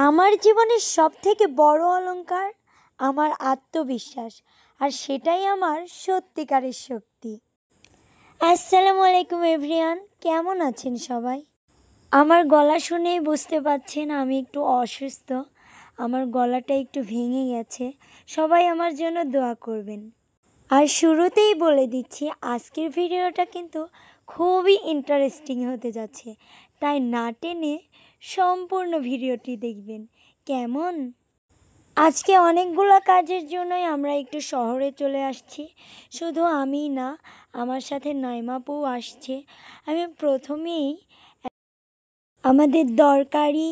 আমার জীবনের সবথেকে বড় অলংকার আমার আত্মবিশ্বাস, আর সেটাই আমার সত্যিকারের শক্তি। আসসালামু আলাইকুম এভরিওয়ান, কেমন আছেন সবাই? আমার গলা শুনেই বুঝতে পারছেন আমি একটু অসুস্থ। আমার গলাটা একটু ভেঙে গেছে। সবাই আমার জন্য দোয়া করবেন। আর শুরুতেই বলে দিচ্ছি, আজকের ভিডিওটা কিন্তু খুবই ইন্টারেস্টিং হতে যাচ্ছে, তাই না টেনে সম্পূর্ণ ভিডিওটি দেখবেন। কেমন? আজকে অনেকগুলো কাজের জন্যই আমরা একটু শহরে চলে আসছি। শুধু আমি না, আমার সাথে নাইমাপুও আসছে। আমি প্রথমেই আমাদের দরকারি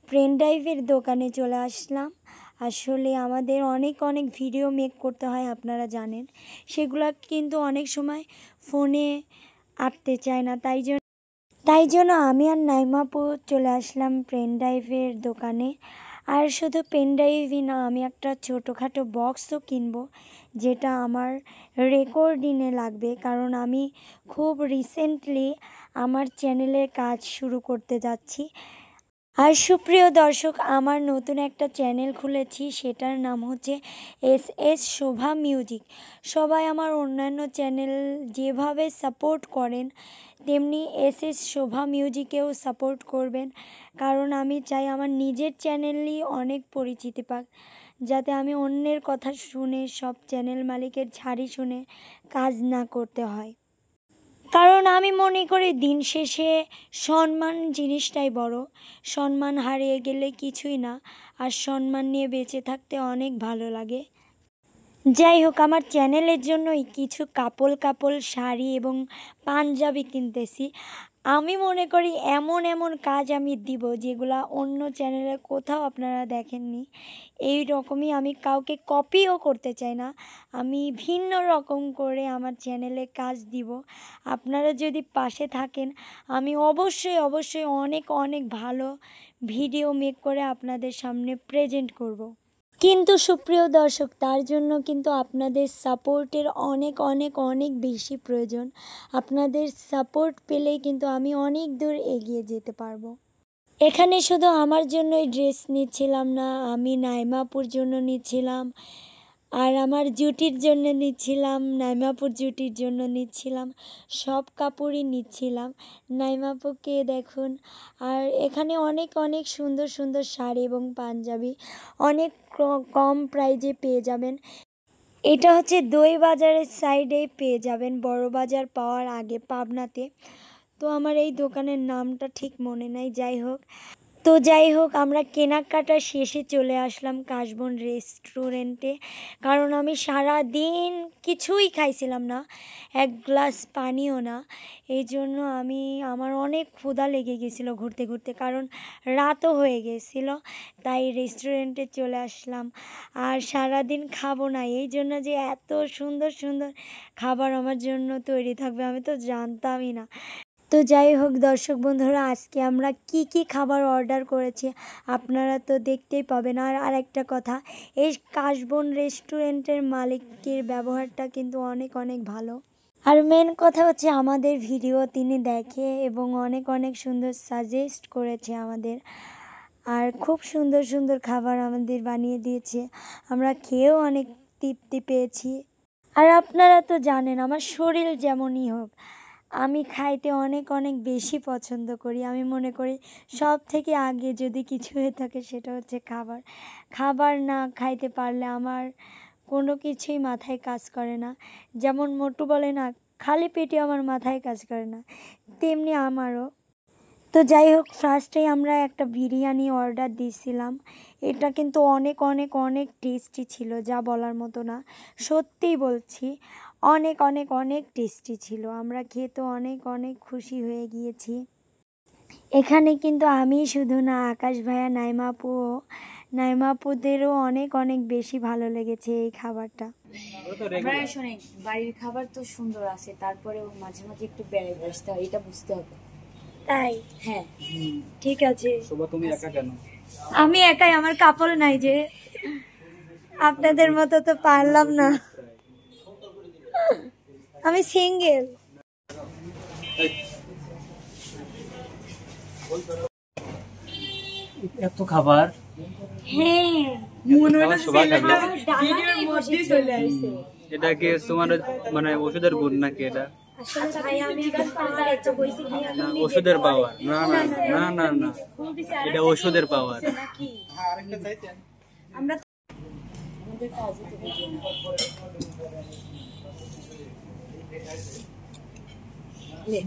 পেন ড্রাইভের দোকানে চলে আসলাম। আসলে আমাদের অনেক ভিডিও মেক করতে হয়, আপনারা জানেন। সেগুলো কিন্তু অনেক সময় ফোনে আটতে চায় না, তাই জন্য আমি আর নাইমাপু চলে আসলাম পেন ড্রাইভের দোকানে। আর শুধু পেন ড্রাইভই না, আমি একটা ছোটোখাটো বক্সও কিনবো, যেটা আমার রেকর্ডিংয়ে লাগবে, কারণ আমি খুব রিসেন্টলি আমার চ্যানেলের কাজ শুরু করতে যাচ্ছি। আর সুপ্রিয় দর্শক, আমার নতুন একটা চ্যানেল খুলেছি, সেটার নাম হচ্ছে এস শোভা মিউজিক। সবাই আমার অন্যান্য চ্যানেল যেভাবে সাপোর্ট করেন, তেমনি এস শোভা মিউজিকেও সাপোর্ট করবেন, কারণ আমি চাই আমার নিজের চ্যানেলই অনেক পরিচিতি পাক, যাতে আমি অন্যের কথা শুনে, সব চ্যানেল মালিকের ঝাড়ি শুনে কাজ না করতে হয়। কারণ আমি মনে করি দিন শেষে সম্মান জিনিসটাই বড়। সম্মান হারিয়ে গেলে কিছুই না, আর সম্মান নিয়ে বেঁচে থাকতে অনেক ভালো লাগে। যাই হোক, আমার চ্যানেলের জন্যই কিছু কাপল শাড়ি এবং পাঞ্জাবি কিনতেছি। আমি মনে করি এমন কাজ আমি দিব যেগুলা অন্য চ্যানেলে কোথাও আপনারা দেখেননি। এই রকমই আমি কাউকে কপিও করতে চাই না, আমি ভিন্ন রকম করে আমার চ্যানেলে কাজ দিব। আপনারা যদি পাশে থাকেন, আমি অবশ্যই অনেক ভালো ভিডিও মেক করে আপনাদের সামনে প্রেজেন্ট করব। কিন্তু সুপ্রিয় দর্শক, তার জন্য কিন্তু আপনাদের সাপোর্টের অনেক বেশি প্রয়োজন। আপনাদের সাপোর্ট পেলেই কিন্তু আমি অনেক দূর এগিয়ে যেতে পারবো। এখানে শুধু আমার জন্যই ড্রেস নিচ্ছিলাম না, আমি নাইমাপুর জন্য নিচ্ছিলাম, আর আমার জুটির জন্য নিচ্ছিলাম, নাইমাপুর জুটির জন্য নিচ্ছিলাম, সব কাপড়ই নিচ্ছিলাম। নাইমাপুকে দেখুন। আর এখানে অনেক সুন্দর শাড়ি এবং পাঞ্জাবি অনেক কম প্রাইজে পেয়ে যাবেন। এটা হচ্ছে দই বাজারের সাইডেই পেয়ে যাবেন, বড় বাজার পাওয়ার আগে, পাবনাতে। তো আমার এই দোকানের নামটা ঠিক মনে নাই। যাই হোক, আমরা কেনাকাটা শেষে চলে আসলাম কাশবন রেস্টুরেন্টে, কারণ আমি সারা দিন কিছুই খাইছিলাম না, এক গ্লাস পানিও না। এই জন্য আমার অনেক ক্ষুধা লেগে গেছিলো ঘুরতে, কারণ রাতও হয়ে গেছিল, তাই রেস্টুরেন্টে চলে আসলাম। আর সারা দিন খাবো না, এই জন্য যে এত সুন্দর খাবার আমার জন্য তৈরি থাকবে আমি তো জানতামই না। তো যাই হোক দর্শক বন্ধুরা, আজকে আমরা কি খাবার অর্ডার করেছি আপনারা তো দেখতেই পাবেন। আর একটা কথা, এই কাশবন রেস্টুরেন্টের মালিকের ব্যবহারটা কিন্তু অনেক ভালো। আর মেন কথা হচ্ছে, আমাদের ভিডিও তিনি দেখে এবং অনেক সুন্দর সাজেস্ট করেছে আমাদের, আর খুব সুন্দর খাবার আমাদের বানিয়ে দিয়েছে। আমরা খেয়েও অনেক তৃপ্তি পেয়েছি। আর আপনারা তো জানেন, আমার শরীর যেমনই হোক, আমি খাইতে অনেক বেশি পছন্দ করি। আমি মনে করি সব থেকে আগে যদি কিছু হয়ে থাকে, সেটা হচ্ছে খাবার না খাইতে পারলে আমার কোনো কিছুই মাথায় কাজ করে না। যেমন মোটু বলে না, খালি পেটে আমার মাথায় কাজ করে না, তেমনি আমারও। তো যাই হোক, ফার্স্টেই আমরা একটা বিরিয়ানি অর্ডার দিয়েছিলাম। এটা কিন্তু অনেক টেস্টি ছিল, যা বলার মতো না। সত্যিই বলছি, অনেক টেস্টি ছিল। আমরা খেয়ে তো অনেক খুশি হয়ে গিয়েছি। এখানে কিন্তু আমি শুধু না, আকাশ ভাইয়া, নাইমাপুদেরও অনেক বেশি ভালো লেগেছে এই খাবারটা। শোনেন, বাড়ির খাবার তো সুন্দর আছে, তারপরেও মাঝে একটু বেড়াই বসতে হয়, এটা বুঝতে হবে। তাই? হ্যাঁ, ঠিক আছে। তুমি একা কেন? আমি একাই, আমার কাপড় নাই যে, আপনাদের মতো তো পারলাম না, আমি সিঙ্গেল। এত খাবার হ্যাঁ মনে হয় সবাই খাবে ডানাতেই বসে চলে আসছে। এটা কি তোমার মানে ওষুধের গুণ নাকি এটা আসলে ভাই আমি এখন পাহাড়ে তো বইছি কি না, ওষুধের পাওয়ার না না না না না এটা ওষুধের পাওয়ার নাকি আমরা আমাদের কাজে তো বুঝি না। লে,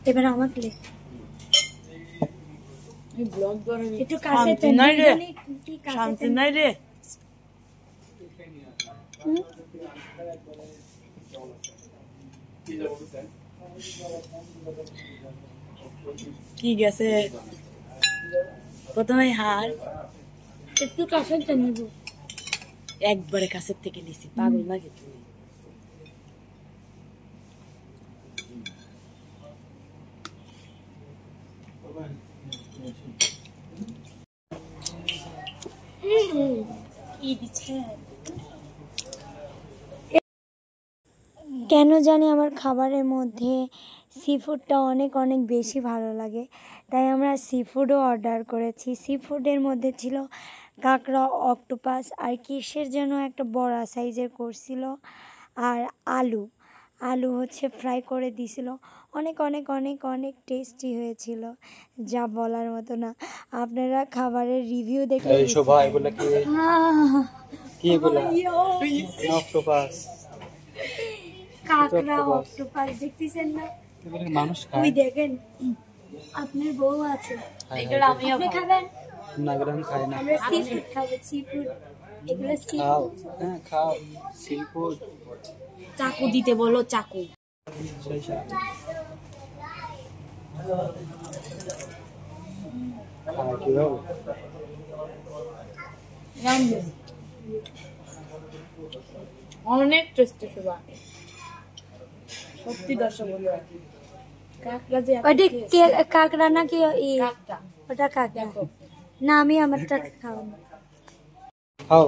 এবার আমাকে লে। এই ব্লগ করে একটু কাছে শান্তি নাই রে। কি কাছে শান্তি নাই রে। কি গেছে প্রথমে হার একটু কাছে নিব। একবারে কাছের থেকে নিছি পাগল লাগে তুমি কি দিচ্ছে কেন জানি আমার খাবারের মধ্যে সি ফুডটা অনেক অনেক বেশি ভালো লাগে, তাই আমরা সি ফুডও অর্ডার করেছি। সি ফুডের মধ্যে ছিল কাঁকড়া, অক্টোপাস আর কিসের যেন একটা বড় সাইজের করছিল, আর আলু আলু হচ্ছে ফ্রাই করে দিছিল। অনেক অনেক অনেক অনেক টেস্টি হয়েছিল, যা বলার মতো না। আপনারা খাবারের রিভিউ দেখে এই শোভা এগুলা কি এগুলা অক্টোপাস কাঁকড়া অক্টোপাস দেখতেছেন না? এগুলা মানুষ ওই খায় দেখেন আপনার বউ আছে, এগুলো আমিও আপনি খাবেন? না এগুলা আমি খাই না আমরা সি ফুড খাবো, সি ফুড। এগুলো সি খাও হ্যাঁ খাও সি ফুড চাকু দিতে বলো, চাকু। সেই সাথে খাওয়া কিভাবে অনেক টেস্টি শোভা, সত্যি দর্শক বন্ধুরা। কাঁকড়া যে এত ওটা taste। কাঁকড়া নাকি কাঁকড়া ওটা কাঁকড়া? না আমি আমারটা খাবো না, খাও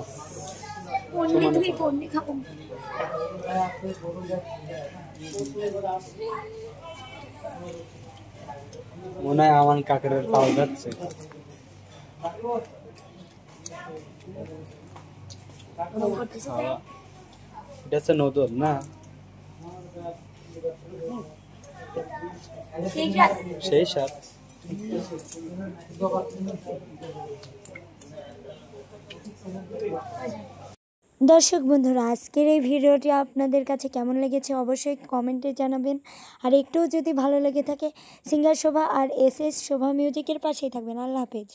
পন্নি তুই পন্নি খাবো। মনে হয় আমার কাকের পাওয়া যাচ্ছে এটা হচ্ছে নতুন না সেই সাথ দর্শক বন্ধুরা, আজকের এই ভিডিওটি আপনাদের কাছে কেমন লেগেছে অবশ্যই কমেন্টে জানাবেন। আর একটুও যদি ভালো লেগে থাকে, সিঙ্গার শোভা আর এস এস শোভা মিউজিকের পাশেই থাকবেন। আল্লাহ হাফেজ।